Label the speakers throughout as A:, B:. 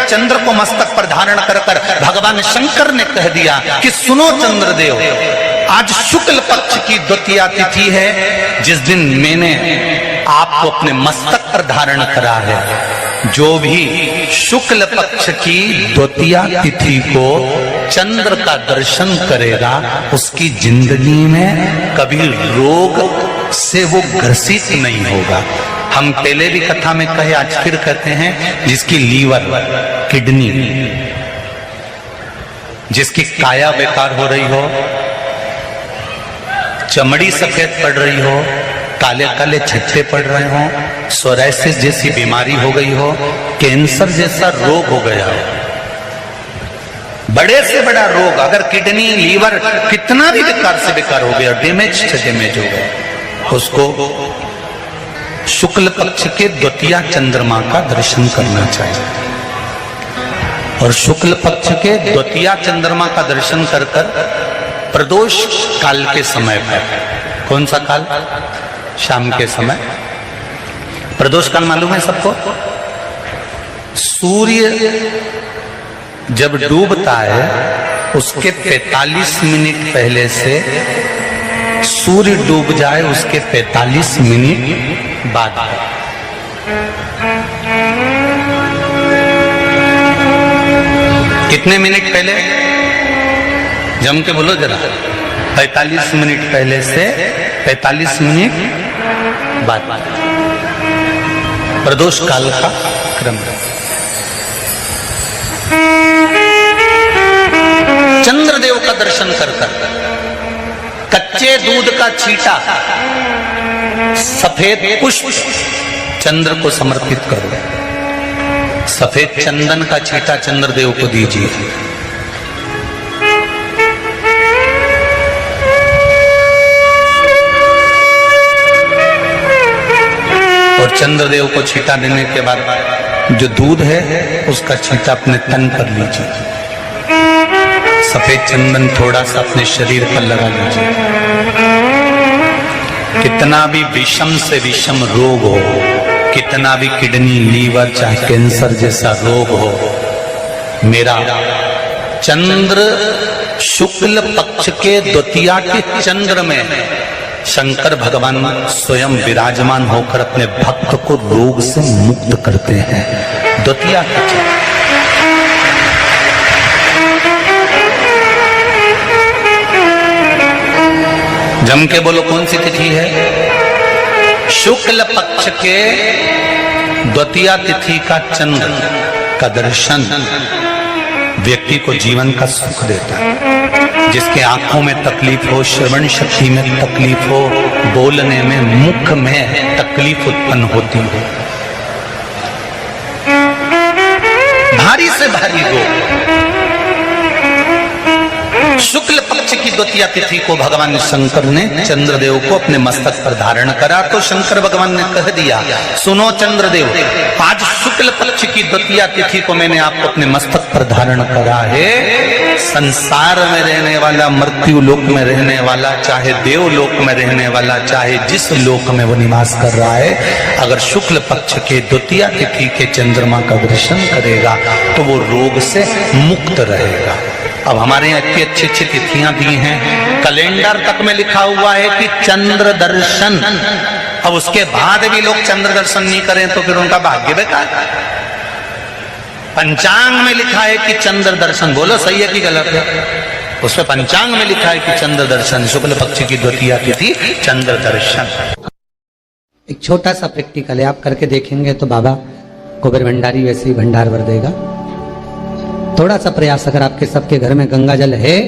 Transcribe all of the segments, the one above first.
A: चंद्र को मस्तक पर धारण कर कर भगवान शंकर ने कह दिया कि सुनो चंद्रदेव, आज शुक्ल पक्ष की द्वितीया तिथि है, जिस दिन मैंने आपको अपने मस्तक पर धारण करा है। जो भी शुक्ल पक्ष की द्वितीया तिथि को चंद्र का दर्शन करेगा, उसकी जिंदगी में कभी रोग से वो ग्रसित नहीं होगा। हम पहले भी कथा में कहे, आज फिर कहते हैं, जिसकी लीवर, किडनी, जिसकी काया बेकार हो रही हो, चमड़ी सफेद पड़ रही हो, काले काले छट्टे पड़ रहे हो, सोराइसिस जैसी बीमारी हो गई हो, कैंसर जैसा रोग हो गया हो, बड़े से बड़ा रोग, अगर किडनी, लीवर कितना भी बेकार से बेकार हो गया, डैमेज से डैमेज हो गया, उसको शुक्ल पक्ष के द्वितीया चंद्रमा का दर्शन करना चाहिए। और शुक्ल पक्ष के द्वितीया चंद्रमा का दर्शन कर कर प्रदोष काल के समय पर, कौन सा काल? शाम के समय। प्रदोष काल मालूम है सबको? सूर्य जब डूबता है उसके 45 मिनट पहले से, सूर्य डूब जाए उसके 45 मिनट बाद। कितने मिनट पहले? जम के बोलो जरा। 45 मिनट पहले से 45 मिनट बाद प्रदोष काल का क्रम। चंद्रदेव का दर्शन कर कर कच्चे दूध का छींटा, सफेद पुष्प चंद्र को समर्पित करो। सफेद चंदन का छींटा चंद्रदेव को दीजिए। और चंद्रदेव को छींटा देने के बाद जो दूध है उसका छींटा अपने तन पर लीजिए। सफेद चंदन थोड़ा सा अपने शरीर पर लगा लीजिए। कितना भी विषम से विषम रोग हो, कितना भी किडनी, लीवर, चाहे कैंसर जैसा रोग हो, मेरा चंद्र शुक्ल पक्ष के द्वितीया के चंद्र में शंकर भगवान स्वयं विराजमान होकर अपने भक्त को रोग से मुक्त करते हैं। द्वितीया के चंद्र। जम के बोलो कौन सी तिथि है? शुक्ल पक्ष के द्वितीया तिथि का चंद्र का दर्शन व्यक्ति को जीवन का सुख देता है। जिसके आंखों में तकलीफ हो, श्रवण शक्ति में तकलीफ हो, बोलने में, मुख में तकलीफ उत्पन्न होती हो, भारी से भारी रोग, शुक्ल पक्ष की द्वितीया तिथि को भगवान शंकर ने चंद्रदेव को अपने मस्तक पर धारण करा। तो शंकर भगवान ने कह दिया, सुनो चंद्रदेव, आज शुक्ल पक्ष की द्वितीया तिथि को मैंने आपको अपने मस्तक पर धारण करा है। संसार में रहने वाला, मृत्यु लोक में रहने वाला, चाहे देवलोक में रहने वाला, चाहे जिस लोक में वो निवास कर रहा है, अगर शुक्ल पक्ष के द्वितीया तिथि के चंद्रमा का दर्शन करेगा तो वो रोग से मुक्त रहेगा। अब हमारे यहाँ इतनी अच्छी अच्छी तिथियां दी हैं, कैलेंडर तक में लिखा हुआ है कि चंद्र दर्शन। अब उसके बाद भी लोग चंद्र दर्शन नहीं करें तो फिर उनका भाग्य बेकार। पंचांग में लिखा है कि चंद्र दर्शन, बोलो सही है कि गलत है? उसमें पंचांग में लिखा है कि चंद्र दर्शन, शुक्ल पक्ष की द्वितीया तिथि चंद्र दर्शन।
B: एक छोटा सा प्रैक्टिकल है, आप करके देखेंगे तो बाबा कुबेर भंडारी वैसे ही भंडार भर देगा। थोड़ा सा प्रयास, अगर आपके सबके घर में गंगा जल है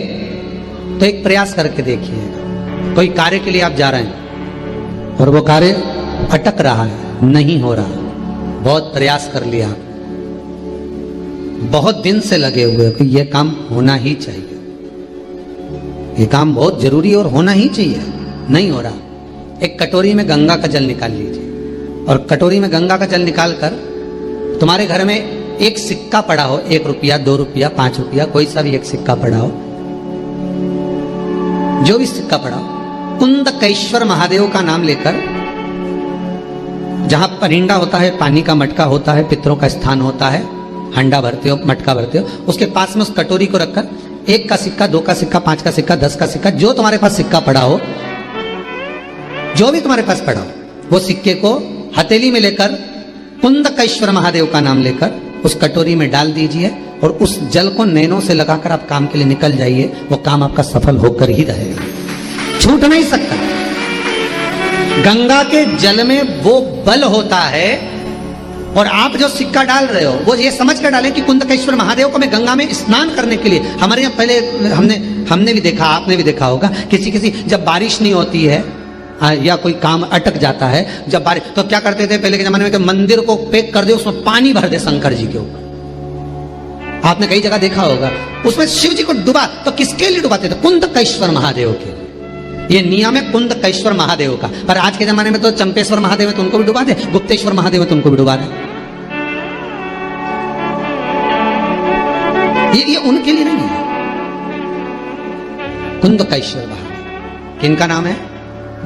B: तो एक प्रयास करके देखिए। कोई कार्य के लिए आप जा रहे हैं और वो कार्य अटक रहा है, नहीं हो रहा, बहुत प्रयास कर लिया, बहुत दिन से लगे हुए कि ये काम होना ही चाहिए, ये काम बहुत जरूरी और होना ही चाहिए, नहीं हो रहा। एक कटोरी में गंगा का जल निकाल लीजिए और कटोरी में गंगा का जल निकाल कर तुम्हारे घर में एक सिक्का पड़ा हो, 1 रुपया, 2 रुपया, 5 रुपया, कोई सा भी एक सिक्का पड़ा हो, जो भी सिक्का पड़ा हो, कुंदकेश्वर महादेव का नाम लेकर, जहां परिंदा होता है, पानी का मटका होता है, पितरों का स्थान होता है, हंडा भरते हो, मटका भरते हो, उसके पास में उस कटोरी को रखकर 1 का सिक्का, 2 का सिक्का, 5 का सिक्का, 10 का सिक्का, जो तुम्हारे पास सिक्का पड़ा हो, जो भी तुम्हारे पास पड़ा हो, वो सिक्के को हथेली में लेकर कुंदकेश्वर महादेव का नाम लेकर उस कटोरी में डाल दीजिए और उस जल को नैनों से लगाकर आप काम के लिए निकल जाइए। वो काम आपका सफल होकर ही रहेगा, छूट नहीं सकता। गंगा के जल में वो बल होता है, और आप जो सिक्का डाल रहे हो वो ये समझ कर डालें कि कुंदकेश्वर महादेव को मैं गंगा में स्नान करने के लिए। हमारे यहाँ पहले हमने भी देखा, आपने भी देखा होगा, किसी जब बारिश नहीं होती है या कोई काम अटक जाता है, जब बारिश, तो क्या करते थे पहले के जमाने में कि मंदिर को पैक कर दे, उसमें पानी भर दे शंकर जी के ऊपर। आपने कई जगह देखा होगा, उसमें शिव जी को डुबा, तो किसके लिए डुबाते थे? कुंदकेश्वर महादेव के। ये नियम है कुंदकेश्वर महादेव का। पर आज के जमाने में तो चंपेश्वर महादेव है तो उनको भी डुबा दे, गुप्तेश्वर महादेव है तो उनको भी डुबा दे। ये उनके लिए नहीं है। कुंदकेश्वर महादेव किनका नाम है?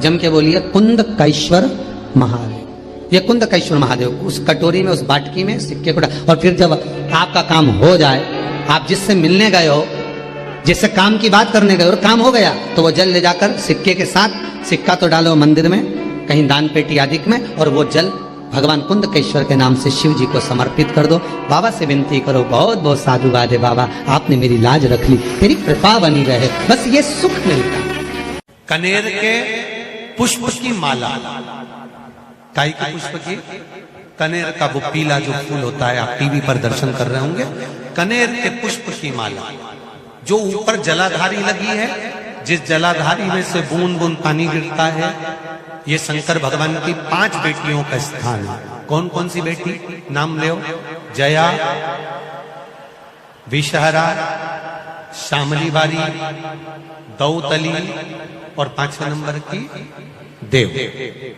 B: जम के बोलिए, कुंदकेश्वर महादेव। ये कुंदकेश्वर महादेव उस कटोरी में, उस बाटकी में सिक्के को डाल, और फिर जब आपका काम हो जाए, आप जिससे मिलने गए हो, जिससे काम की बात करने गए और काम हो गया, तो वो जल ले जाकर सिक्के के साथ, सिक्का तो डालो मंदिर में, कहीं दान पेटी आदि में, और वो जल भगवान कुंदकेश्वर के नाम से शिव जी को समर्पित कर दो। बाबा से विनती करो, बहुत बहुत साधुवाद है बाबा, आपने मेरी लाज रख ली, तेरी कृपा बनी रहे, बस ये सुख मिलता।
A: कनेर के पुष्प की माला, काई के पुष्प की? कनेर का वो पीला जो फूल होता है, आप टीवी पर दर्शन कर रहे होंगे, कनेर के पुष्प की माला, जो ऊपर जलाधारी लगी है, जिस जलाधारी में से बूंद बूंद पानी गिरता है, ये शंकर भगवान की 5 बेटियों का स्थान है। कौन कौन सी बेटी? नाम ले, जया, विषहरा, श्यामली बारी, दौतली, और 5वें नंबर की देव।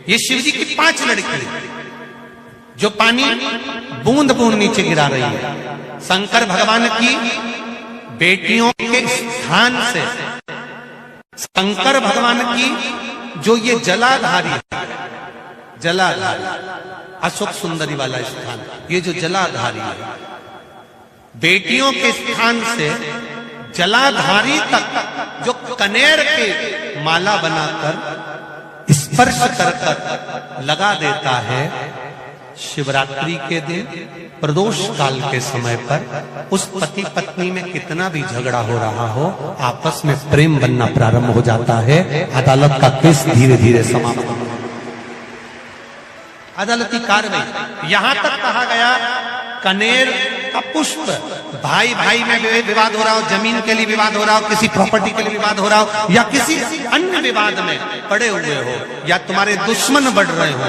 A: ये शिव जी की 5 लड़की जो पानी बूंद बूंद नीचे गिरा रही है। शंकर भगवान की बेटियों के स्थान से, शंकर भगवान की जो ये जलाधारी, अशोक सुंदरी वाला स्थान, ये जो जलाधारी है, बेटियों के स्थान से जलाधारी तक जो कनेर के माला बनाकर स्पर्श कर लगा देता है, शिवरात्रि के दिन, प्रदोष काल के समय पर, उस पति पत्नी में कितना भी झगड़ा हो रहा हो, आपस में प्रेम बनना प्रारंभ हो जाता है। अदालत का केस धीरे धीरे समाप्त हो, अदालती कार्रवाई। यहां तक कहा गया, कनेर का पुष्प, भाई भाई में विवाद हो रहा हो, जमीन के लिए विवाद हो रहा हो, किसी प्रॉपर्टी के लिए विवाद हो रहा हो, या किसी अन्य विवाद में पड़े हुए हो, या तुम्हारे दुश्मन बढ़ रहे हो,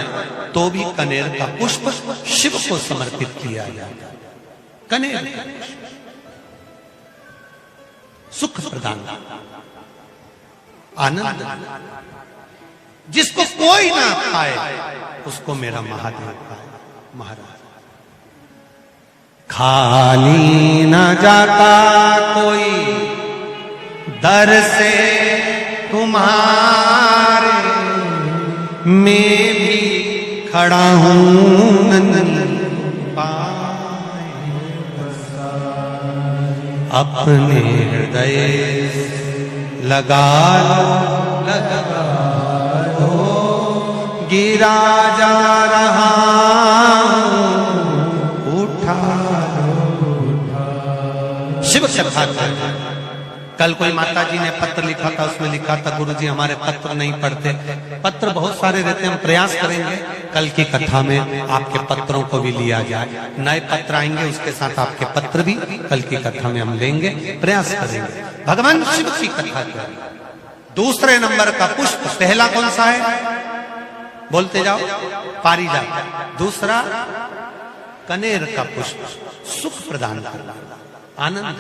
A: तो भी कनेर का पुष्प शिव को समर्पित किया जाता। कनेर सुख प्रदान, आनंद, जिसको कोई ना पाए उसको मेरा महादेव पाए। महाराज, खाली न जाता कोई दर से तुम्हारे, मैं भी खड़ा हूं अपने हृदय लगा लो, गिरा जा रहा उठा शिव कथा। कल कोई माता जी ने पत्र लिखा था, उसमें लिखा था, गुरुजी हमारे पत्र नहीं पढ़ते। पत्र बहुत सारे रहते हैं, हम प्रयास करेंगे कल की कथा में आपके पत्रों को भी लिया जाए। नए पत्र आएंगे, उसके साथ आपके पत्र भी कल की कथा में हम लेंगे, प्रयास करेंगे। भगवान शिव की कथा करें। दूसरे नंबर का पुष्प, पहला कौन सा है? बोलते जाओ, पारिजात। दूसरा कनेर का पुष्प, सुख प्रदान करना, आनंद,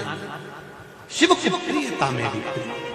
A: शिव की प्रियता में भी प्रिय।